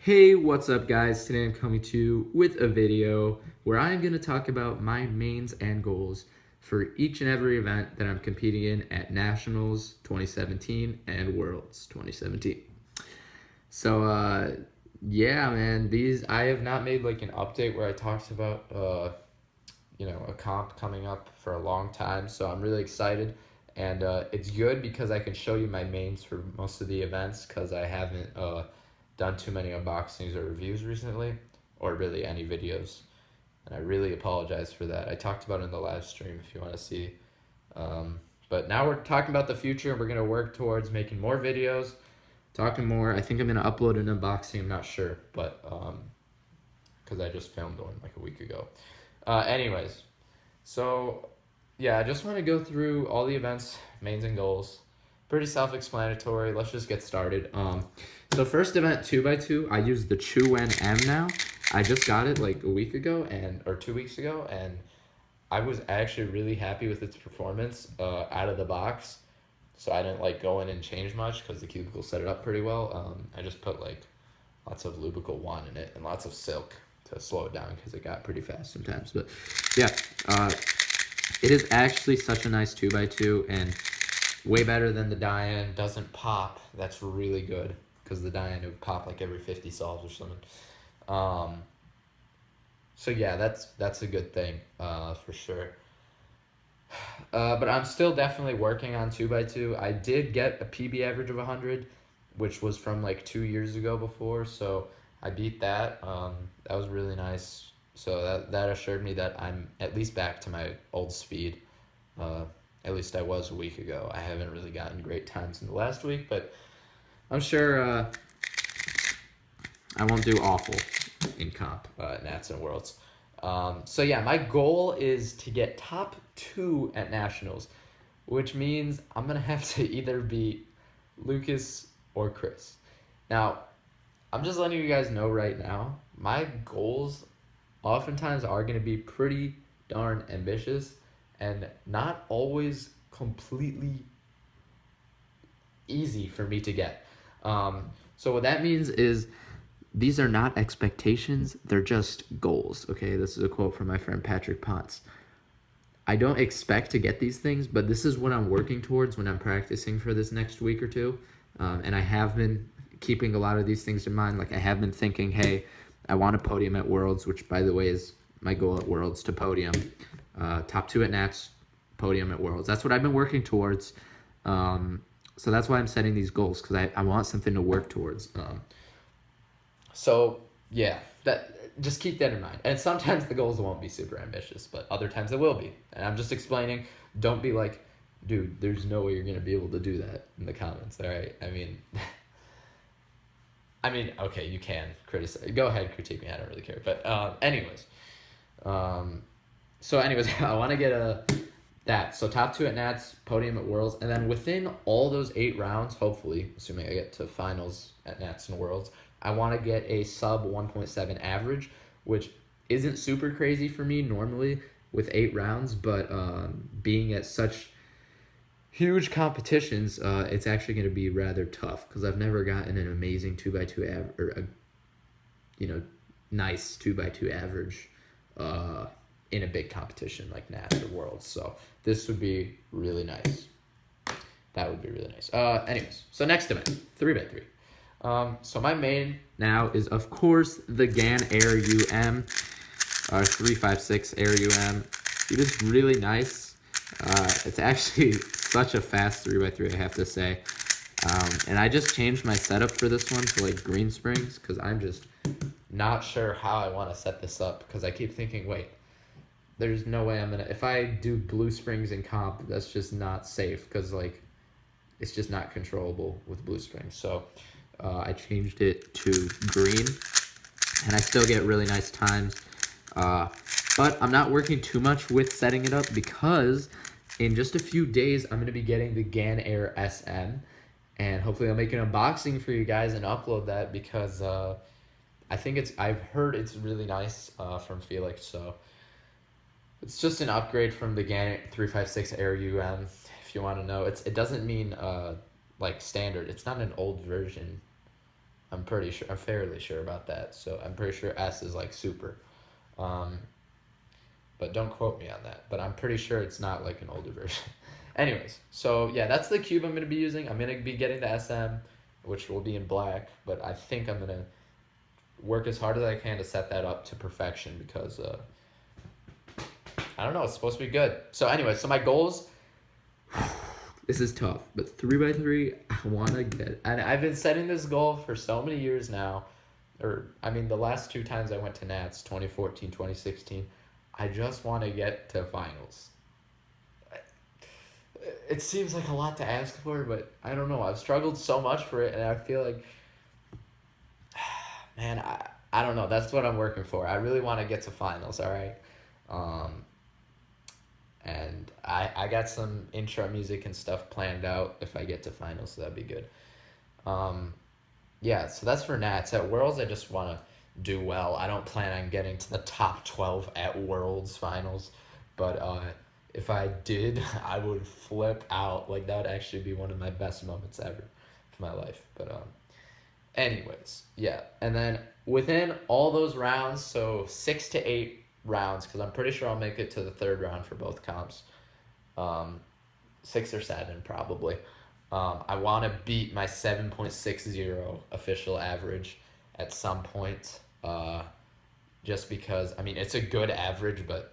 Hey, what's up guys? Today I'm coming to you with a video where I'm going to talk about my mains and goals for each and every event that I'm competing in at Nationals 2017 and Worlds 2017. So, yeah, man, I have not made like an update where I talked about, a comp coming up for a long time. So I'm really excited. And it's good because I can show you my mains for most of the events because I haven't done too many unboxings or reviews recently, or really any videos. And I really apologize for that. I talked about it in the live stream if you want to see. But now we're talking about the future and we're going to work towards making more videos, talking more. I think I'm going to upload an unboxing, I'm not sure, but because I just filmed one like a week ago. Anyways, so yeah, I just want to go through all the events, mains and goals. Pretty self-explanatory. Let's just get started. So first event 2x2, I use the Chuwen M now. I just got it like a week ago or 2 weeks ago, and I was actually really happy with its performance out of the box. So I didn't like go in and change much because the cubicle set it up pretty well. I just put like lots of lubrical one in it and lots of silk to slow it down because it got pretty fast sometimes. But yeah, it is actually such a nice 2x2 and way better than the Diane. Doesn't pop. That's really good because the Diane would pop like every 50 solves or something. So yeah, that's a good thing for sure. But I'm still definitely working on 2x2. I did get a PB average of 100, which was from like 2 years ago before, so I beat that. That was really nice. So that assured me that I'm at least back to my old speed. At least I was a week ago. I haven't really gotten great times in the last week, but I'm sure I won't do awful in comp, Nats and Worlds. So yeah, my goal is to get top 2 at Nationals, which means I'm going to have to either beat Lucas or Chris. Now, I'm just letting you guys know right now, my goals oftentimes are going to be pretty darn ambitious and not always completely easy for me to get. So what that means is these are not expectations, they're just goals. Okay, this is a quote from my friend Patrick Potts. I don't expect to get these things, but this is what I'm working towards when I'm practicing for this next week or two. And I have been keeping a lot of these things in mind. Like I have been thinking, hey, I want a podium at Worlds, which by the way is my goal at Worlds, to podium. Top 2 at Nats, podium at Worlds. That's what I've been working towards. So that's why I'm setting these goals, because I want something to work towards. So yeah, just keep that in mind. And sometimes the goals won't be super ambitious, but other times it will be. And I'm just explaining, don't be like, dude, there's no way you're going to be able to do that in the comments, all right? I mean, okay, you can criticize. Go ahead, critique me. I don't really care. But anyways, I want to get that. So top 2 at Nats, podium at Worlds, and then within all those 8 rounds, hopefully, assuming I get to finals at Nats and Worlds, I want to get a sub 1.7 average, which isn't super crazy for me normally with 8 rounds, but being at such huge competitions, it's actually going to be rather tough because I've never gotten an amazing 2x2 average, or nice 2x2 average in a big competition like Nats or Worlds. So this would be really nice. That would be really nice. Anyways, so next event, 3x3. So my main now is, of course, the GAN Air UM, 356 Air UM. It is really nice. It's actually such a fast 3x3, I have to say. And I just changed my setup for this one to like green springs because I'm just not sure how I want to set this up because I keep thinking, wait, there's no way I'm gonna, if I do blue springs in comp, that's just not safe because like it's just not controllable with blue springs. So I changed it to green and I still get really nice times. But I'm not working too much with setting it up because in just a few days, I'm going to be getting the GAN Air SM, and hopefully I'll make an unboxing for you guys and upload that because I've heard it's really nice from Felix, so it's just an upgrade from the GAN 356 Air UM, if you want to know. It doesn't mean like standard. It's not an old version. I'm fairly sure about that. So I'm pretty sure S is like super. But don't quote me on that. But I'm pretty sure it's not like an older version. Anyways, so yeah, that's the cube I'm going to be using. I'm going to be getting the SM, which will be in black. But I think I'm going to work as hard as I can to set that up to perfection because, I don't know, it's supposed to be good. So anyway, so my goals, this is tough, but 3x3, I want to get, and I've been setting this goal for so many years now, the last 2 times I went to Nats, 2014, 2016, I just want to get to finals. It seems like a lot to ask for, but I don't know, I've struggled so much for it, and I feel like, man, I don't know, that's what I'm working for. I really want to get to finals, all right? And I got some intro music and stuff planned out if I get to finals, so that'd be good. Yeah, so that's for Nats. At Worlds, I just want to do well. I don't plan on getting to the top 12 at Worlds finals, but if I did, I would flip out. Like, that would actually be one of my best moments ever for my life. But anyways, yeah. And then within all those rounds, so 6 to 8 rounds, because I'm pretty sure I'll make it to the 3rd round for both comps. 6 or 7 probably. I want to beat my 7.60 official average at some point. Just because, I mean, it's a good average, but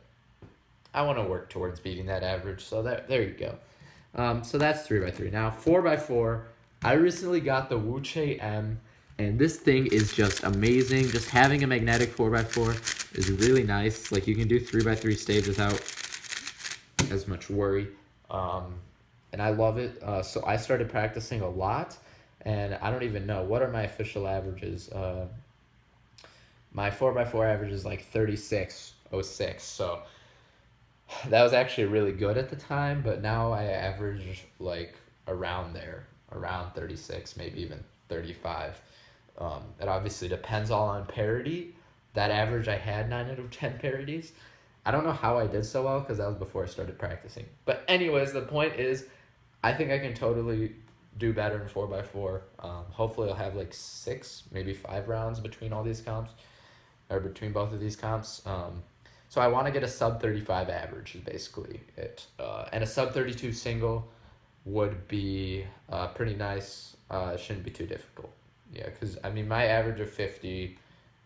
I want to work towards beating that average. So there you go. So that's 3x3. Now 4x4, I recently got the WuQue M, and this thing is just amazing. Just having a magnetic 4x4 is really nice. Like, you can do 3x3 stage without as much worry. And I love it. So I started practicing a lot, and I don't even know. What are my official averages? My 4x4 average is like 36.06. So that was actually really good at the time, but now I average like around there, around 36, maybe even 35. It obviously depends all on parity. That average, I had 9 out of 10 parodies. I don't know how I did so well because that was before I started practicing. But anyways, the point is, I think I can totally do better in 4x4. Hopefully I'll have like 6, maybe 5 rounds between all these comps, or between both of these comps. So I want to get a sub 35 average is basically it. And a sub 32 single would be pretty nice. It shouldn't be too difficult. Yeah, because I mean, my average of 50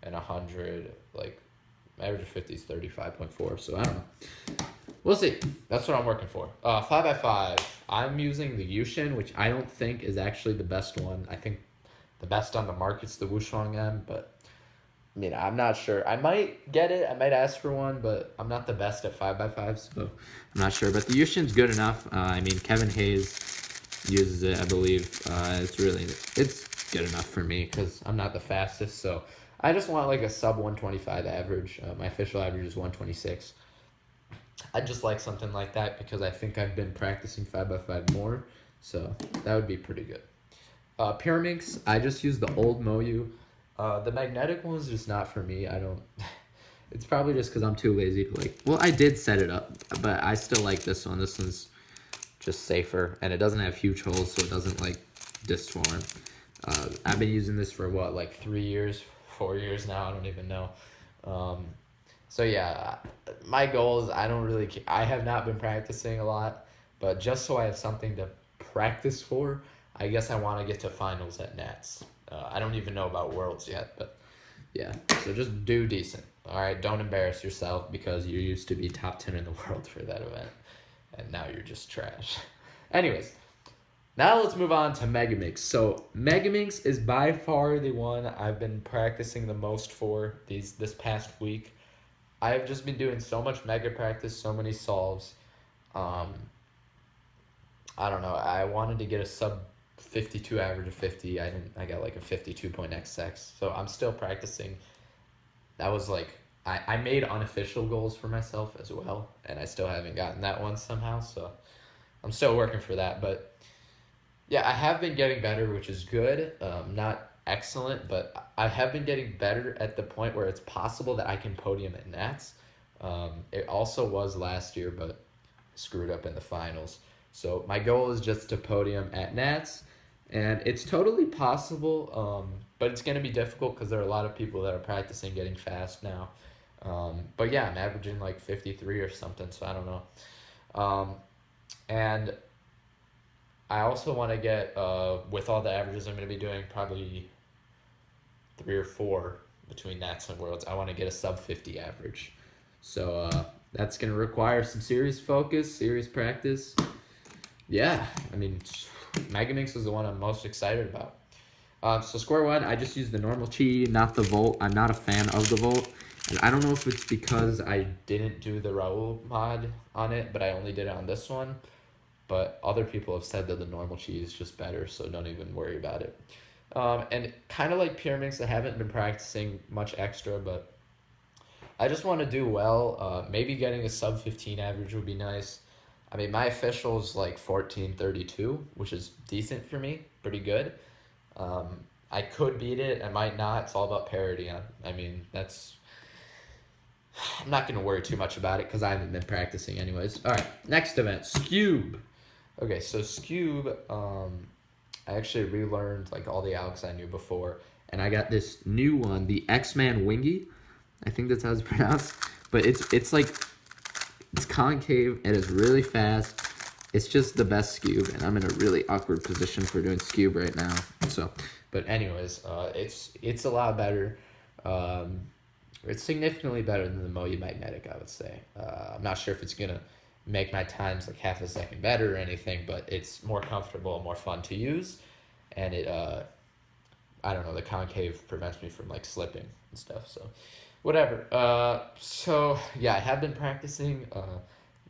and 100, like, my average of 50 is 35.4, so I don't know. We'll see. That's what I'm working for. 5x5, I'm using the YuXin, which I don't think is actually the best one. I think the best on the market's the WuQue M, but I mean, I'm not sure. I might get it. I might ask for one, but I'm not the best at 5x5, so I'm not sure. But the YuXin's good enough. I mean, Kevin Hayes uses it, I believe. It's good enough for me because I'm not the fastest, so I just want like a sub 125 average. My official average is 126. I just like something like that because I think I've been practicing 5x5 more, so that would be pretty good. Pyraminx, I just use the old MoYu. The magnetic one is just not for me. It's probably just because I'm too lazy to I did set it up, but I still like this one. This one's just safer, and it doesn't have huge holes, so it doesn't disform. I've been using this for 3 years, 4 years now, I don't even know. So yeah, my goal is I have not been practicing a lot, but just so I have something to practice for, I guess I want to get to finals at Nats. I don't even know about Worlds yet, but yeah, so just do decent. All right, don't embarrass yourself because you used to be top 10 in the world for that event, and now you're just trash. Anyways, now let's move on to Megaminx. So Megaminx is by far the one I've been practicing the most for this past week. I've just been doing so much mega practice, so many solves. I don't know. I wanted to get a sub 52 average of 50. I got like a 52.xx. So I'm still practicing. That was I made unofficial goals for myself as well, and I still haven't gotten that one somehow. So I'm still working for that, but yeah, I have been getting better, which is good. Not excellent, but I have been getting better at the point where it's possible that I can podium at Nats. It also was last year, but screwed up in the finals. So my goal is just to podium at Nats, and it's totally possible. but it's going to be difficult because there are a lot of people that are practicing getting fast now. But yeah, I'm averaging like 53 or something, so I don't know. And I also want to get, with all the averages I'm going to be doing, probably 3 or 4 between Nats and Worlds. I want to get a sub 50 average. So that's going to require some serious focus, serious practice. Yeah, I mean, Megaminx is the one I'm most excited about. So square one, I just use the normal chi, not the volt. I'm not a fan of the volt. And I don't know if it's because I didn't do the Raul mod on it, but I only did it on this one. But other people have said that the normal chi is just better, so don't even worry about it. And kind of like Pyraminx, I haven't been practicing much extra, but I just want to do well. Maybe getting a sub 15 average would be nice. I mean, my official is like 14:32, which is decent for me, pretty good. I could beat it, I might not. It's all about parity. I mean, I'm not going to worry too much about it because I haven't been practicing anyways. All right, next event, Skewb. Okay, so Skewb, I actually relearned like all the alks I knew before, and I got this new one, the X-Man Wingy. I think that's how it's pronounced, but it's like, it's concave, it is really fast. It's just the best Skewb, and I'm in a really awkward position for doing Skewb right now. So, but anyways, it's a lot better. It's significantly better than the MoYu Magnetic, I would say. I'm not sure if it's gonna make my times like half a second better or anything, but it's more comfortable, more fun to use, and it I don't know, the concave prevents me from like slipping and stuff. So, whatever. So yeah, I have been practicing.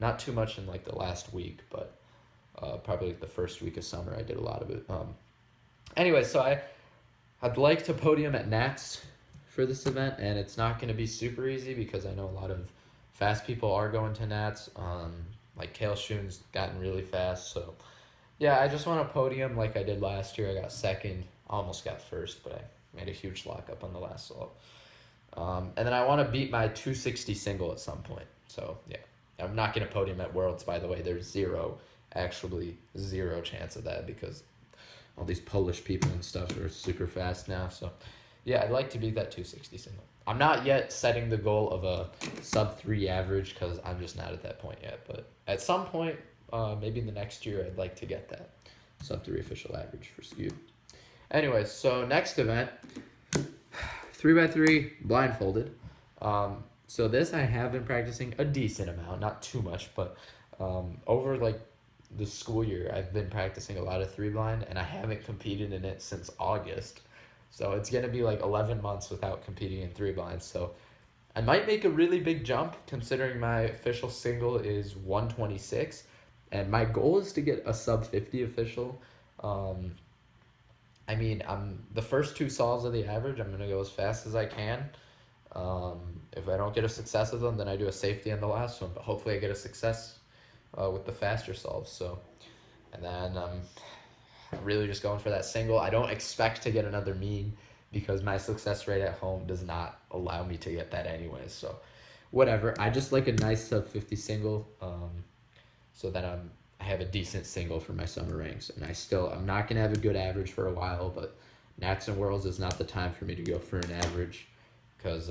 Not too much in like the last week, but probably like the first week of summer I did a lot of it. Anyway, so I'd like to podium at Nats for this event, and it's not going to be super easy because I know a lot of fast people are going to Nats. Like Kale Shun's gotten really fast, so yeah, I just want a podium like I did last year. I got second, almost got first, but I made a huge lockup on the last solo. And then I want to beat my 260 single at some point. So yeah, I'm not going to podium at Worlds, by the way. There's zero chance of that because all these Polish people and stuff are super fast now. So yeah, I'd like to beat that 260 single. I'm not yet setting the goal of a sub 3 average because I'm just not at that point yet. But at some point, maybe in the next year, I'd like to get that sub 3 official average for Skewb. Anyways, so next event, 3x3 blindfolded. So this I have been practicing a decent amount, not too much, but over like the school year, I've been practicing a lot of 3 blind, and I haven't competed in it since August. So it's going to be like 11 months without competing in 3 blinds. So I might make a really big jump considering my official single is 126, and my goal is to get a sub 50 official. I mean, the first 2 solves of the average, I'm going to go as fast as I can. If I don't get a success with them, then I do a safety on the last one, but hopefully I get a success with the faster solves. So, and then really just going for that single. I don't expect to get another mean because my success rate at home does not allow me to get that anyways. So whatever, I just like a nice sub 50 single, so that I have a decent single for my summer ranks. And I'm not gonna have a good average for a while, but Nats and Worlds is not the time for me to go for an average because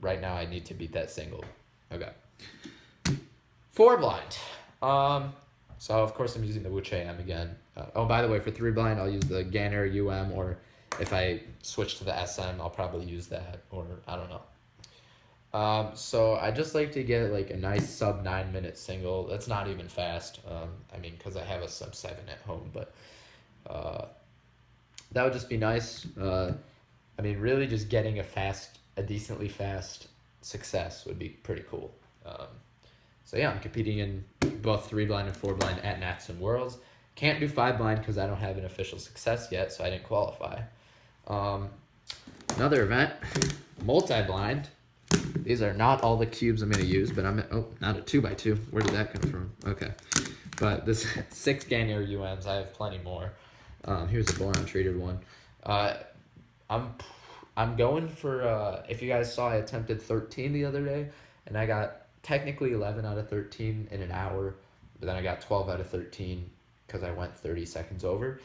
right now I need to beat that single. Okay, 4 blind. So of course I'm using the WuQue M again. Oh, by the way, for 3 blind, I'll use the Ganner UM, or if I switch to the SM, I'll probably use that, or I don't know. So I just like to get like a nice sub 9-minute single. That's not even fast. I mean, because I have a sub 7 at home, but that would just be nice. I mean, really just getting a decently fast success would be pretty cool. So yeah, I'm competing in both 3 blind and 4 blind at Nats and Worlds. Can't do 5 blind because I don't have an official success yet, so I didn't qualify. Another event, multi-blind. These are not all the cubes I'm going to use, but not a 2x2. Where did that come from? Okay. But this 6 Ganner UMs, I have plenty more. Here's a boron treated one. I'm going for, if you guys saw, I attempted 13 the other day, and I got technically 11 out of 13 in an hour, but then I got 12 out of 13 because I went 30 seconds over.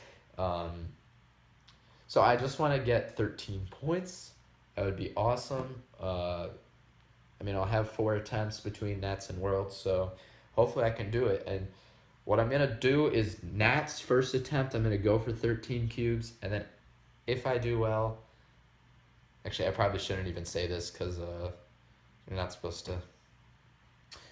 So I just want to get 13 points. That would be awesome. I mean, I'll have 4 attempts between Nats and Worlds, so hopefully I can do it. And what I'm going to do is Nats first attempt, I'm going to go for 13 cubes, and then if I do well, actually I probably shouldn't even say this because you're not supposed to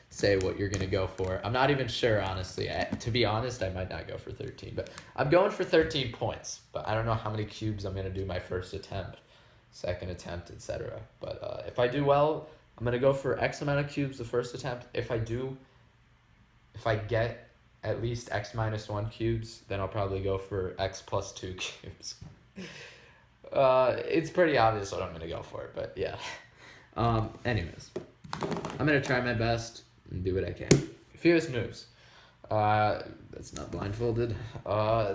say what you're going to go for. I'm not even sure, honestly. To be honest, I might not go for 13, but I'm going for 13 points, but I don't know how many cubes I'm going to do my first attempt, second attempt, etc. But if I do well, I'm going to go for X amount of cubes the first attempt. If I get at least X minus 1 cubes, then I'll probably go for X plus 2 cubes. It's pretty obvious what I'm going to go for, but yeah. Anyways, I'm going to try my best and do what I can. Fewest moves. That's not blindfolded.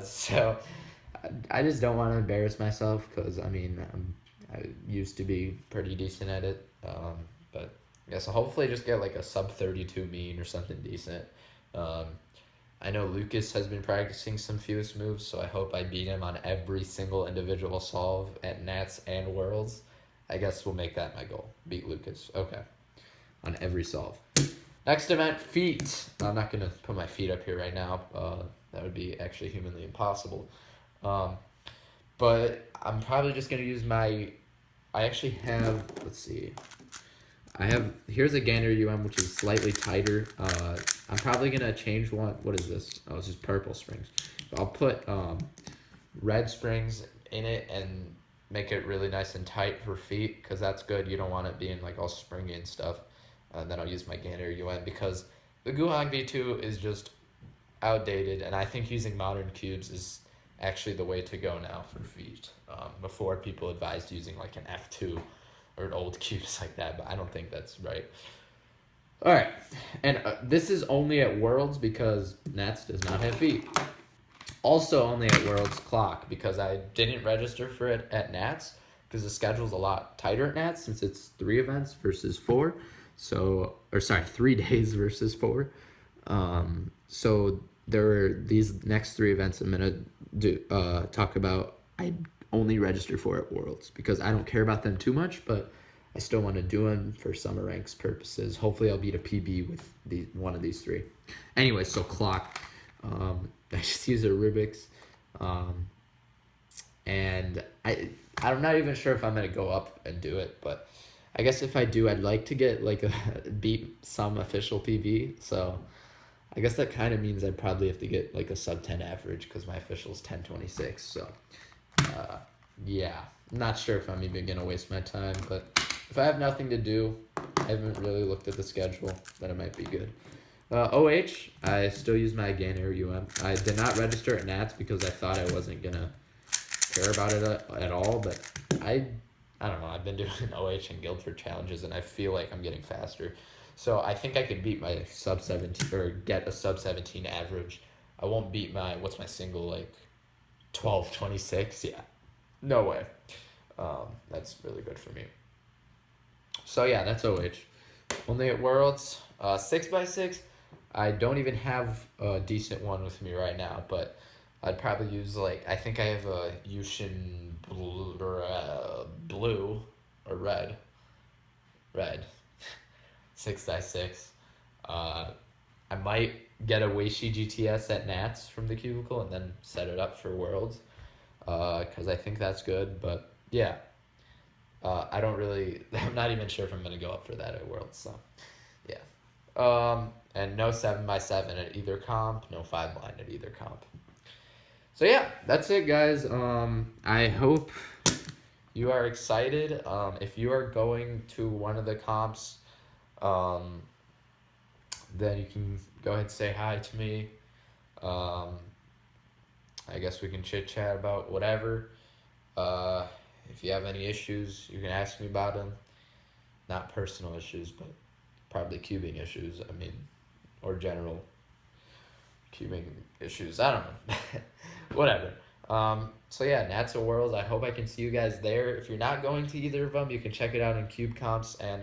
So I just don't want to embarrass myself because, I mean, I used to be pretty decent at it. But yeah, so hopefully just get like a sub 32 mean or something decent. I know Lucas has been practicing some fewest moves, so I hope I beat him on every single individual solve at Nats and Worlds. I guess we'll make that my goal. Beat Lucas. Okay. On every solve. Next event, feet. I'm not going to put my feet up here right now. That would be actually humanly impossible. But I'm probably just going to use my... I actually have... Let's see. Here's a Gander UM, which is slightly tighter. I'm probably going to change one. What is this? Oh, it's just purple springs. I'll put red springs in it and make it really nice and tight for feet because that's good. You don't want it being like all springy and stuff. And then I'll use my Gander UM because the Guhag V2 is just outdated, and I think using modern cubes is actually the way to go now for feet. Before, people advised using like an F2 or an old cubes like that, but I don't think that's right. All right, and this is only at Worlds because Nats does not have feet. Also only at Worlds clock because I didn't register for it at Nats because the schedule's a lot tighter at Nats since it's 3 events versus 4. So, or sorry, 3 days versus 4. So there are these next 3 events I'm gonna do talk about. I only register for at Worlds because I don't care about them too much, but I still want to do them for summer ranks purposes. Hopefully I'll beat a PB with one of these 3. Anyway, so clock. I just use a Rubik's. And I'm not even sure if I'm going to go up and do it, but I guess if I do, I'd like to get like beat some official PB. So I guess that kind of means I'd probably have to get like a sub 10 average because my official's 10.26. So yeah, I'm not sure if I'm even going to waste my time, but if I have nothing to do, I haven't really looked at the schedule, then it might be good. OH, I still use my Gainer UM. I did not register at Nats because I thought I wasn't going to care about it at all, but I don't know. I've been doing OH and Guildford challenges, and I feel like I'm getting faster. So I think I could beat my sub 17 or get a sub 17 average. I won't beat what's my single, like 12.26? Yeah, no way. That's really good for me. So yeah, that's OH. Only at Worlds. 6x6, I don't even have a decent one with me right now, but I'd probably use I think I have a YuXin blue or red 6x6. I might get a Weishi GTS at Nats from the cubicle and then set it up for Worlds because I think that's good, but yeah. I'm not even sure if I'm going to go up for that at Worlds, so yeah. And no 7x7 at either comp, no 5 blind at either comp. So yeah, that's it, guys. I hope you are excited. If you are going to one of the comps, then you can go ahead and say hi to me. I guess we can chit-chat about whatever. If you have any issues, you can ask me about them. Not personal issues, but probably cubing issues. I mean, or general cubing issues. I don't know. Whatever. So yeah, Nats or Worlds. I hope I can see you guys there. If you're not going to either of them, you can check it out in cube comps, and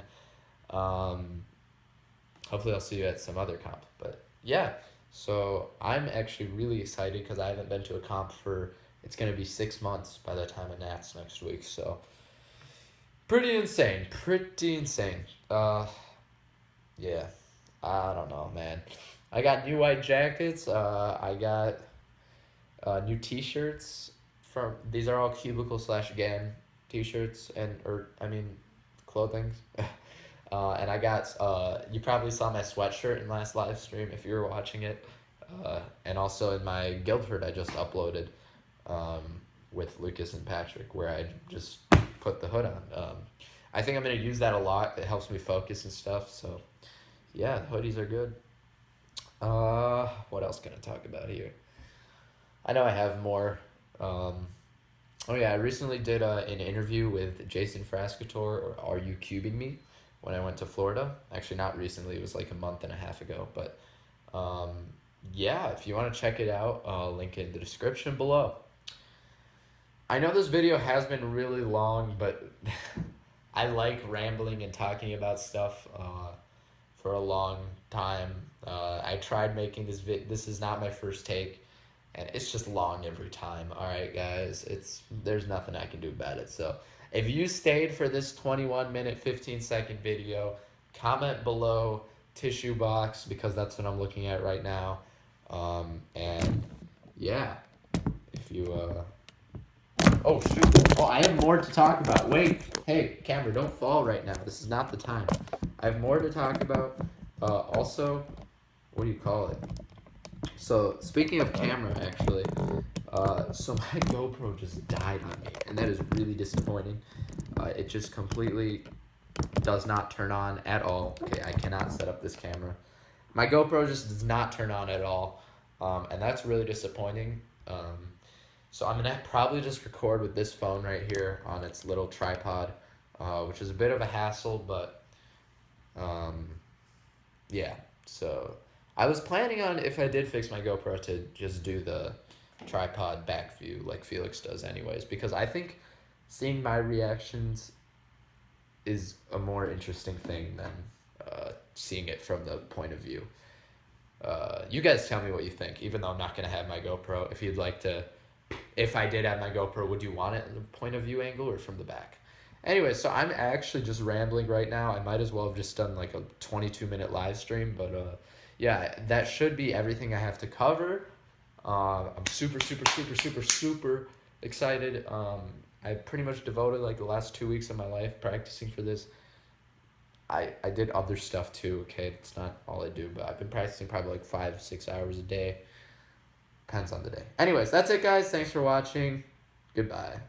hopefully I'll see you at some other comp. But yeah, so I'm actually really excited because I haven't been to a comp for it's going to be 6 months by the time of Nats next week. So pretty insane. Yeah, I don't know, man. I got new white jackets. I got new t-shirts from, these are all cubicle / GAN t-shirts clothing. And I got, you probably saw my sweatshirt in last live stream if you were watching it. And also in my Guildford I just uploaded with Lucas and Patrick, where I just put the hood on. I think I'm going to use that a lot. It helps me focus and stuff. So yeah, the hoodies are good. What else can I talk about here? I know I have more. Oh yeah, I recently did an interview with Jason Frascator, or Are You Cubing Me, when I went to Florida. Actually, not recently. It was like a month and a half ago. But yeah, if you want to check it out, I'll link it in the description below. I know this video has been really long, but I like rambling and talking about stuff for a long time. I tried making this this is not my first take, and it's just long every time. Alright guys, there's nothing I can do about it. So if you stayed for this 21-minute 15-second video, comment below tissue box, because that's what I'm looking at right now. And yeah, if you oh shoot, I have more to talk about. Wait, hey camera, don't fall right now, this is not the time. I have more to talk about. Also, what do you call it? So speaking of camera, actually, so my GoPro just died on me, and that is really disappointing. It just completely does not turn on at all. Okay, I cannot set up this camera. My GoPro just does not turn on at all, and that's really disappointing. So I'm gonna probably just record with this phone right here on its little tripod, which is a bit of a hassle, but yeah. So I was planning on, if I did fix my GoPro, to just do the tripod back view like Felix does anyways, because I think seeing my reactions is a more interesting thing than seeing it from the point of view. You guys tell me what you think, even though I'm not going to have my GoPro. If you'd like to, if I did have my GoPro, would you want it in the point of view angle or from the back? Anyway, so I'm actually just rambling right now. I might as well have just done like a 22-minute live stream, but yeah, that should be everything I have to cover. I'm super excited. I pretty much devoted like the last 2 weeks of my life practicing for this. I did other stuff too, okay? It's not all I do, but I've been practicing probably like 5-6 hours a day. Depends on the day. Anyways, that's it guys. Thanks for watching. Goodbye.